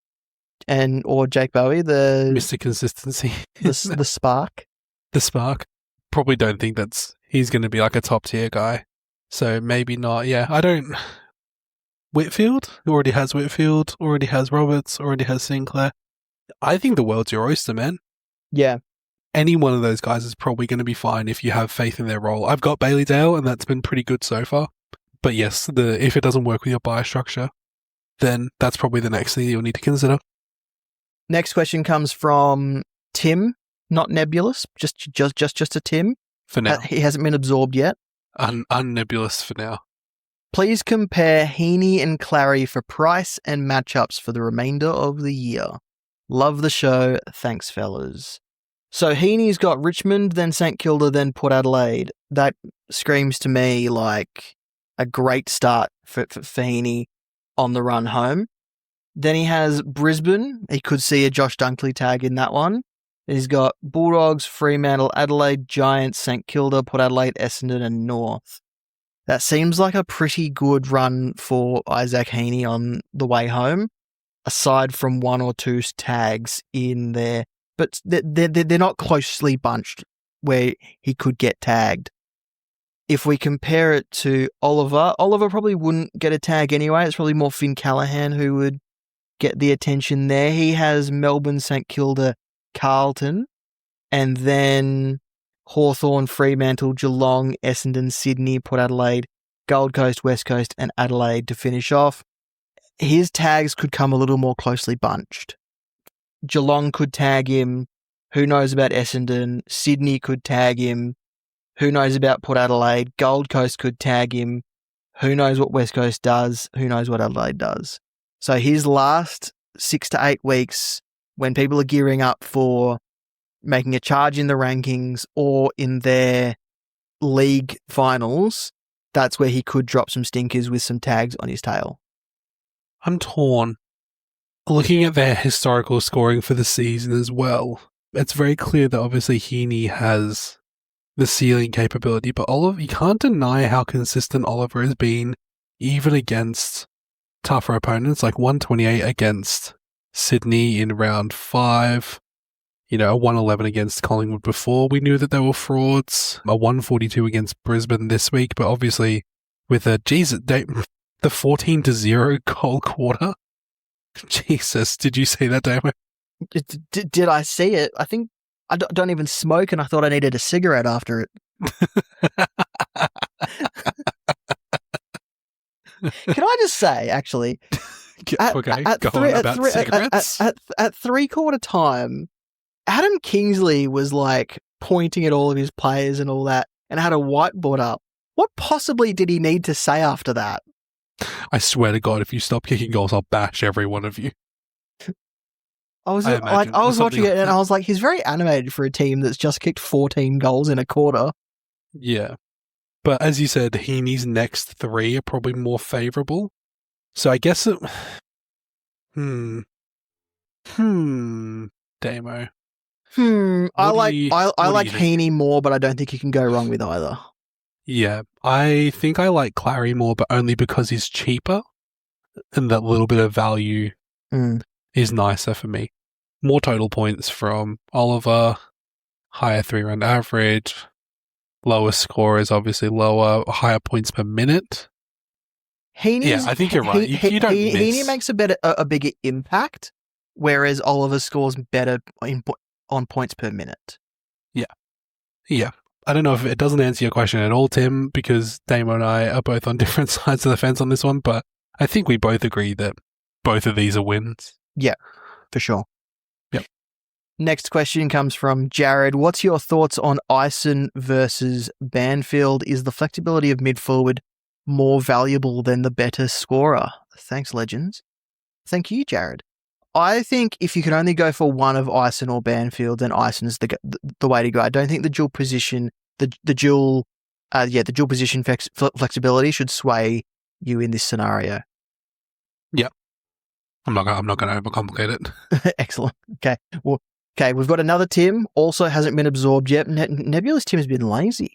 or Jake Bowie, the Mr. Consistency, the spark. The spark. Probably don't think he's going to be like a top tier guy, so maybe not. Yeah, I don't. Whitfield already has Whitfield, already has Roberts, already has Sinclair. I think the world's your oyster, man. Yeah. Any one of those guys is probably going to be fine if you have faith in their role. I've got Bailey Dale, and that's been pretty good so far. But yes, if it doesn't work with your buy structure, then that's probably the next thing you'll need to consider. Next question comes from Tim, not Nebulous, just a Tim. For now. He hasn't been absorbed yet. Unnebulous for now. Please compare Heaney and Clary for price and matchups for the remainder of the year. Love the show. Thanks, fellas. So Heaney's got Richmond, then St Kilda, then Port Adelaide. That screams to me like a great start for Heaney on the run home. Then he has Brisbane. He could see a Josh Dunkley tag in that one. Then he's got Bulldogs, Fremantle, Adelaide, Giants, St Kilda, Port Adelaide, Essendon, and North. That seems like a pretty good run for Isaac Heaney on the way home, aside from one or two tags in there. But they're not closely bunched where he could get tagged. If we compare it to Oliver probably wouldn't get a tag anyway. It's probably more Finn Callahan who would get the attention there. He has Melbourne, St Kilda, Carlton, and then Hawthorn, Fremantle, Geelong, Essendon, Sydney, Port Adelaide, Gold Coast, West Coast, and Adelaide to finish off. His tags could come a little more closely bunched. Geelong could tag him. Who knows about Essendon? Sydney could tag him. Who knows about Port Adelaide? Gold Coast could tag him. Who knows what West Coast does? Who knows what Adelaide does? So his last 6 to 8 weeks, when people are gearing up for making a charge in the rankings or in their league finals, that's where he could drop some stinkers with some tags on his tail. I'm torn. Looking at their historical scoring for the season as well, it's very clear that obviously Heaney has the ceiling capability, but Oliver, you can't deny how consistent Oliver has been, even against tougher opponents, like 128 against Sydney in round 5, a 111 against Collingwood before we knew that they were frauds, a 142 against Brisbane this week, but obviously with the 14-0 goal quarter. Jesus, did you see that, Damo? Did I see it? I think I don't even smoke, and I thought I needed a cigarette after it. Can I just say, actually, at 3/4 time, Adam Kingsley was like pointing at all of his players and all that, and had a whiteboard up. What possibly did he need to say after that? I swear to God, if you stop kicking goals, I'll bash every one of you. I was watching it and I was like, he's very animated for a team that's just kicked 14 goals in a quarter. Yeah. But as you said, Heaney's next 3 are probably more favourable. So I guess it... Damo. I like Heaney more, but I don't think you can go wrong with either. Yeah, I think I like Clary more, but only because he's cheaper, and that little bit of value is nicer for me. More total points from Oliver, higher 3-round average, lower score is obviously lower, higher points per minute. I think you're right. You don't miss. Heaney makes a bigger impact, whereas Oliver scores better on points per minute. Yeah. I don't know if it doesn't answer your question at all, Tim, because Damo and I are both on different sides of the fence on this one, but I think we both agree that both of these are wins. Yeah, for sure. Yep. Next question comes from Jared. What's your thoughts on Ison versus Banfield? Is the flexibility of mid-forward more valuable than the better scorer? Thanks, legends. Thank you, Jared. I think if you can only go for one of Ison or Banfield, then Ison is the way to go. I don't think the dual position, the dual position flexibility should sway you in this scenario. Yep. I'm not going to overcomplicate it. Excellent. Okay. Well, we've got another Tim. Also hasn't been absorbed yet. Nebulous Tim has been lazy.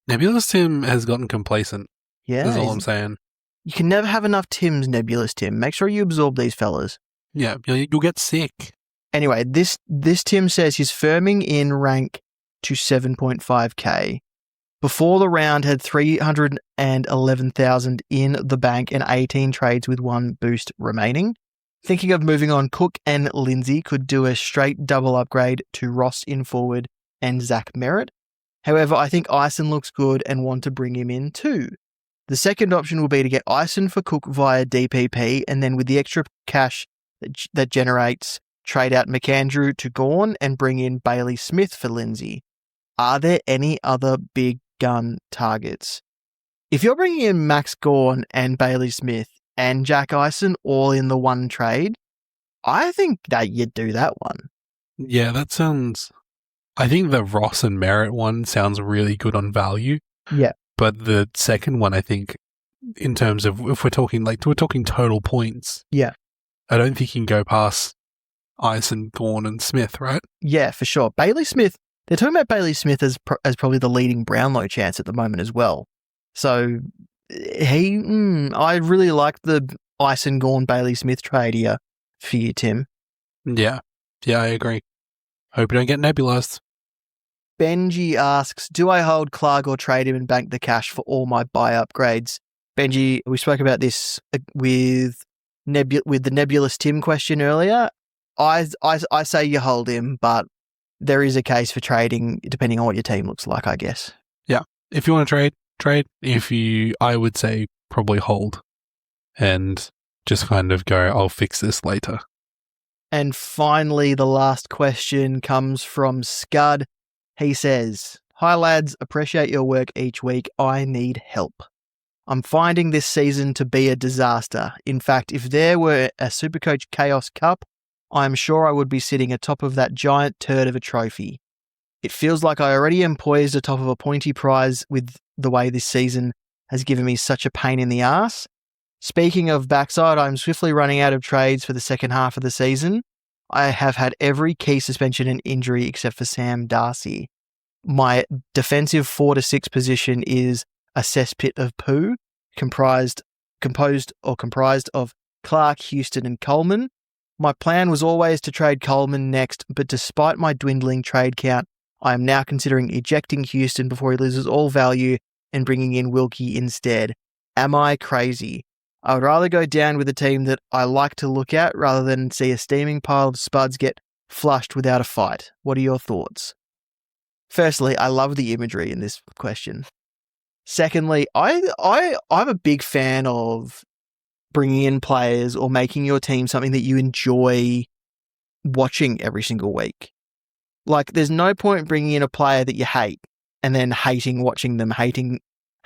Nebulous Tim has gotten complacent. Yeah. That's all I'm saying. You can never have enough Tims, Nebulous Tim. Make sure you absorb these fellas. Yeah, you'll get sick. Anyway, this Tim says he's firming in rank to 7.5k. Before the round had 311,000 in the bank and 18 trades with one boost remaining. Thinking of moving on, Cook and Lindsay could do a straight double upgrade to Ross in forward and Zach Merritt. However, I think Ison looks good and want to bring him in too. The second option will be to get Ison for Cook via DPP, and then with the extra cash that generates, trade out McAndrew to Gawn and bring in Bailey Smith for Lindsay. Are there any other big gun targets? If you're bringing in Max Gawn and Bailey Smith and Jack Ison all in the one trade, I think that you'd do that one. Yeah, that sounds... I think the Ross and Merritt one sounds really good on value. Yeah. But the second one, I think, in terms of, if we're talking total points. Yeah. I don't think you can go past Ison, Gawn and Smith, right? Yeah, for sure. Bailey Smith, they're talking about Bailey Smith as probably the leading Brownlow chance at the moment as well. So I really like the Ison, Gawn, Bailey Smith trade here for you, Tim. Yeah. Yeah, I agree. Hope you don't get nebulized. Benji asks, do I hold Clark or trade him and bank the cash for all my buy upgrades? Benji, we spoke about this with the Nebulous Tim question earlier. I say you hold him, but there is a case for trading depending on what your team looks like, I guess. Yeah. If you want to trade. I would say probably hold and just kind of go, I'll fix this later. And finally, the last question comes from Scud. He says, hi lads, appreciate your work each week. I need help. I'm finding this season to be a disaster. In fact, if there were a Supercoach Chaos Cup, I'm sure I would be sitting atop of that giant turd of a trophy. It feels like I already am poised atop of a pointy prize with the way this season has given me such a pain in the ass. Speaking of backside, I'm swiftly running out of trades for the second half of the season. I have had every key suspension and injury except for Sam Darcy. My defensive 4 to 6 position is a cesspit of poo, composed of Clark, Houston, and Coleman. My plan was always to trade Coleman next, but despite my dwindling trade count, I am now considering ejecting Houston before he loses all value and bringing in Wilkie instead. Am I crazy? I would rather go down with a team that I like to look at rather than see a steaming pile of spuds get flushed without a fight. What are your thoughts? Firstly, I love the imagery in this question. Secondly, I'm a big fan of bringing in players or making your team something that you enjoy watching every single week. Like, there's no point bringing in a player that you hate and then hating watching them, hating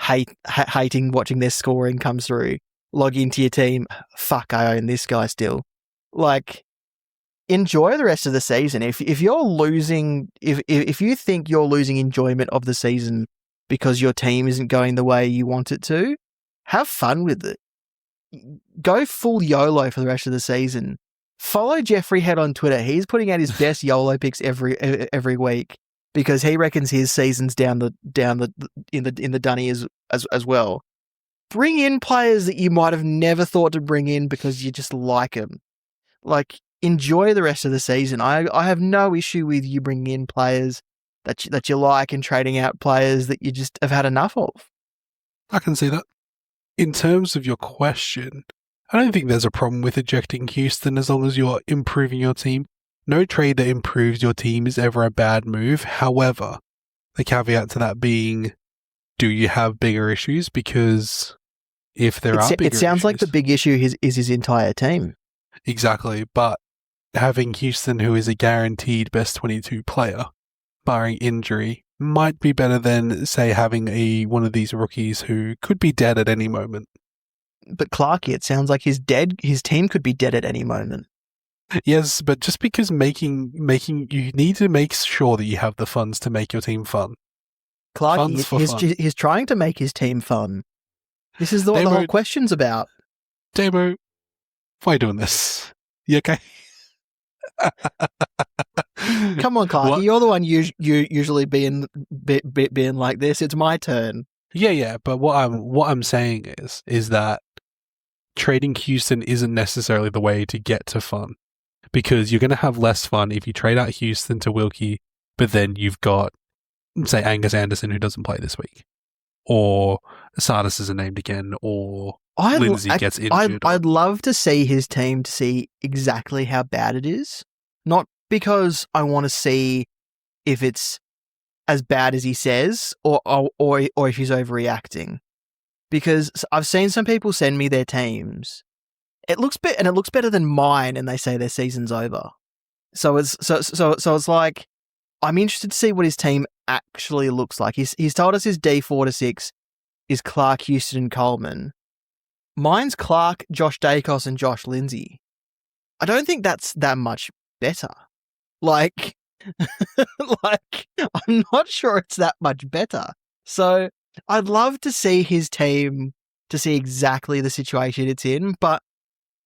watching their scoring come through. Log into your team, fuck, I own this guy still. Like, enjoy the rest of the season. If you're losing, if you think you're losing enjoyment of the season because your team isn't going the way you want it to, have fun with it. Go full YOLO for the rest of the season. Follow Jeffrey Head on Twitter. He's putting out his best YOLO picks every week because he reckons his season's down the in the dunny as well. Bring in players that you might have never thought to bring in because you just like them. Like, enjoy the rest of the season. I have no issue with you bringing in players that you like and trading out players that you just have had enough of. I can see that. In terms of your question, I don't think there's a problem with ejecting Houston as long as you're improving your team. No trade that improves your team is ever a bad move. However, the caveat to that being, do you have bigger issues? Because if there are bigger it sounds issues, like the big issue is his entire team. Exactly. But having Houston, who is a guaranteed best 22 player, barring injury, might be better than, say, having one of these rookies who could be dead at any moment. But Clarkie, it sounds like his team could be dead at any moment. Yes, but just because making you need to make sure that you have the funds to make your team fun. Clarkie, he's trying to make his team fun. This is what the whole question's about. Damo, why are you doing this? You okay? Come on, Clarkie. You're the one usually being like this. It's my turn. Yeah. But what I'm saying is that trading Houston isn't necessarily the way to get to fun, because you're going to have less fun if you trade out Houston to Wilkie, but then you've got, say, Angus Anderson, who doesn't play this week, or Sardis isn't named again, or Lindsay gets injured. I'd love to see his team to see exactly how bad it is. Not because I want to see if it's as bad as he says, or if he's overreacting. Because I've seen some people send me their teams. It looks better than mine, and they say their season's over. So it's like, I'm interested to see what his team actually looks like. He's told us his D 4 to 6 is Clark, Houston, and Coleman. Mine's Clark, Josh Dacos, and Josh Lindsay. I don't think that's that much better. Like, I'm not sure it's that much better. So I'd love to see his team, to see exactly the situation it's in, but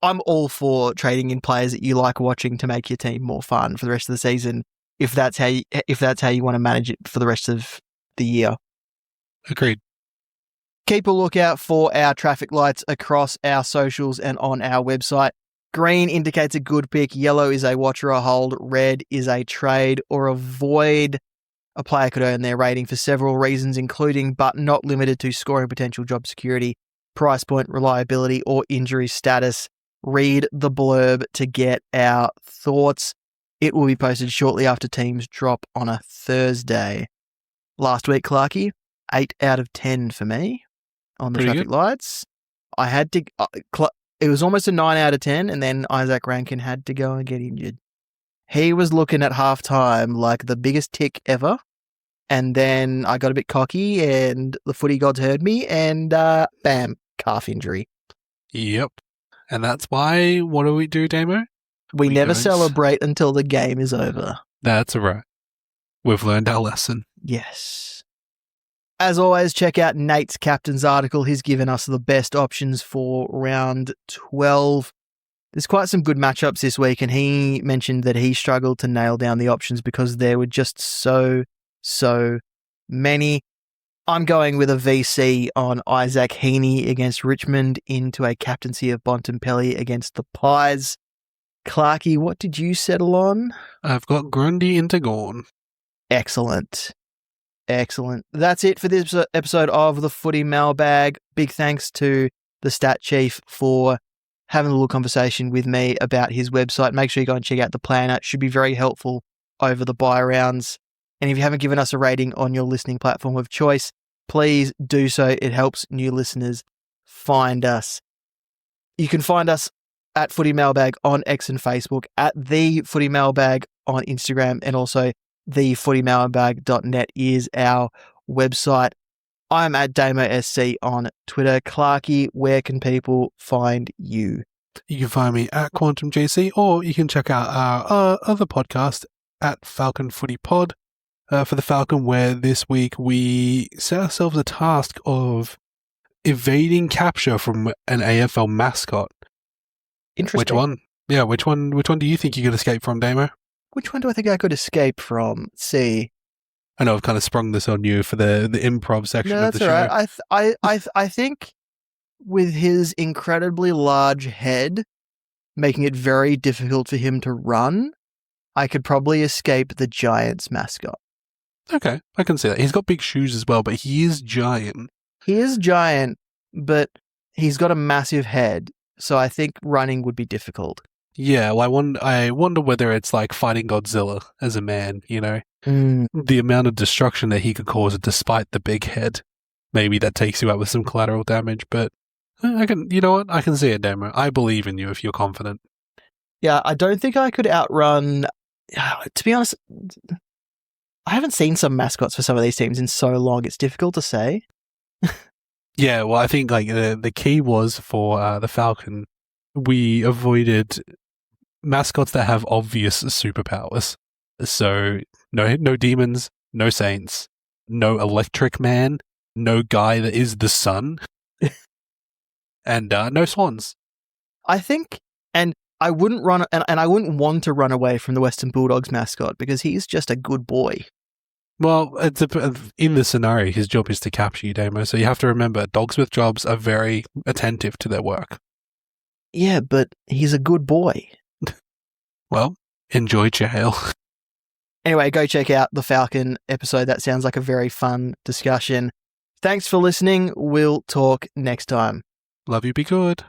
I'm all for trading in players that you like watching to make your team more fun for the rest of the season, if that's how you want to manage it for the rest of the year. Agreed. Keep a lookout for our traffic lights across our socials and on our website. Green indicates a good pick, yellow is a watch or a hold, red is a trade or avoid. A player could earn their rating for several reasons, including but not limited to scoring potential, job security, price point, reliability, or injury status. Read the blurb to get our thoughts. It will be posted shortly after teams drop on a Thursday. Last week, Clarkie, 8 out of 10 for me on the traffic lights. I had to... it was almost a 9 out of 10, and then Isaac Rankin had to go and get injured. He was looking at halftime like the biggest tick ever, and then I got a bit cocky, and the footy gods heard me, and bam, calf injury. Yep. And that's why, what do we do, Damo? We never celebrate until the game is over. That's right. We've learned our lesson. Yes. As always, check out Nate's captain's article. He's given us the best options for round 12. There's quite some good matchups this week, and he mentioned that he struggled to nail down the options because there were just so many. I'm going with a VC on Isaac Heaney against Richmond into a captaincy of Bontempelli against the Pies. Clarkie, what did you settle on? I've got Grundy into Gorn. Excellent. That's it for this episode of the Footy Mailbag. Big thanks to the StatChief for having a little conversation with me about his website. Make sure you go and check out the planner. It should be very helpful over the bye rounds. And if you haven't given us a rating on your listening platform of choice, please do so. It helps new listeners find us. You can find us at Footy Mailbag on X and Facebook, at The Footy Mailbag on Instagram, and also thefootymailbag.net is our website. I'm at DamoSC on Twitter. Clarkie, where can people find you? You can find me at QuantumJC, or you can check out our other podcast at Falcon Footy Pod. For the Falcon, where this week we set ourselves a task of evading capture from an AFL mascot. Interesting. Which one? Yeah, which one do you think you could escape from, Damo? Which one do I think I could escape from? Let's see. I know I've kind of sprung this on you for the improv section of the show. That's all right. I think with his incredibly large head, making it very difficult for him to run, I could probably escape the Giants mascot. Okay, I can see that. He's got big shoes as well, but he is giant. He is giant, but he's got a massive head, so I think running would be difficult. Yeah, well, I wonder whether it's like fighting Godzilla as a man, you know? The amount of destruction that he could cause despite the big head. Maybe that takes you out with some collateral damage, but you know what? I can see it, Damo. I believe in you if you're confident. Yeah, I don't think I could outrun. To be honest, I haven't seen some mascots for some of these teams in so long. It's difficult to say. Yeah, well, I think like the key was for the Falcon, we avoided mascots that have obvious superpowers. So no demons, no saints, no electric man, no guy that is the sun, and no swans. I think, and I wouldn't run, and I wouldn't want to run away from the Western Bulldogs mascot because he's just a good boy. Well, in the scenario, his job is to capture you, Damo. So you have to remember, dogs with jobs are very attentive to their work. Yeah, but he's a good boy. Well, enjoy jail. Anyway, go check out the Falcon episode. That sounds like a very fun discussion. Thanks for listening. We'll talk next time. Love you, be good.